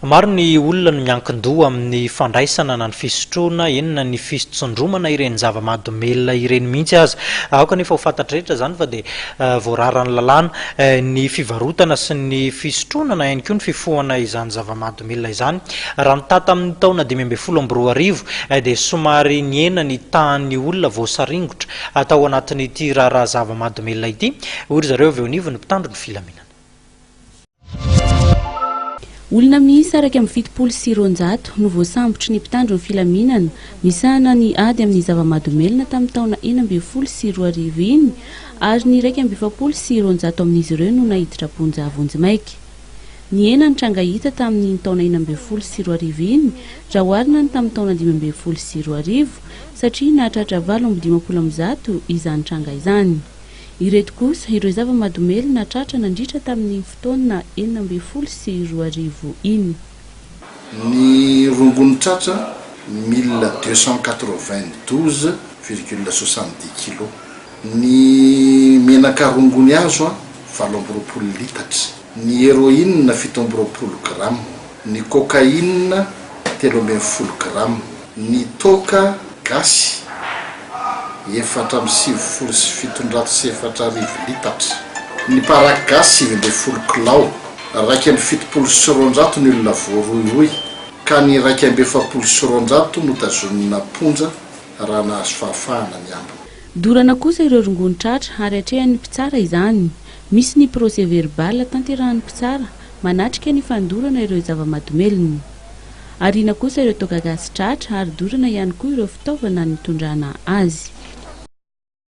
Maro ny olona no miankin-doha amin'ny fandraisana na ny fisotroana enina ny fisotsondromana ireny Zava Mahadomelina ireny mihitsy aza. Kanefa ho fantatra rehetra zany fa dia voararan'ny lalana ny fivarotana sy ny fisotroana na ihany koa ny fifohana izany Zava Mahadomelina izany. Raha nitaha tamin'ny taona 2024 dia somary niena ny tahan'ny olona voasaringotra atao anatin'ity raharaha Zava Mahadomelina ity. Ory zareo avy eo anivo ny mpitandro ny filaminana. Olona miisa araka amin'ny fitopolo sy roanjato no voasambotry ny mpitandro ny filaminana misahana ny ady amin'ny Zava Mahadomelina tamin'ny taona 2024 iny ary ny 170 sy roanjato amin'izy ireo no nahiditra ponja vonjimaiky. Ny ena ny tranga hita tamin'ny taona 20 sy 20 iny raha oharina ny tamin'ny taona 20 sy 20 satria nahatratra 750 izany tranga izany. Ireto kosa ireo Zava Mahadomelina tratra nandritra tamin'ny fotoana 20 sy 20 iny. Ny rongony tratra 1292,70 kg. Ny menaka rongony azo 720 litatra. Ny héroïne 720 gram. Ny cocaïne 13 gram. Ny toka gasy 770 litatra. Ny paragasy 70 kilao. Raiky amby 70 sy 200 ny olona voaroiroy ka ny raiky amby 70 sy 200 no tazonina ponja raha nahazo fahafahana ny ambiny. Dorana kosa ireo rongony tratra ary hatrehan'ny mpitsara izany. Misy ny procès verbal tanterahan'ny mpitsara manatrika ny fandorana ireo Zava Mahadomelina. Arina kosa ireo toka gasy tratra ary dorana ihany koa ireo fitaovana nitondrana azy.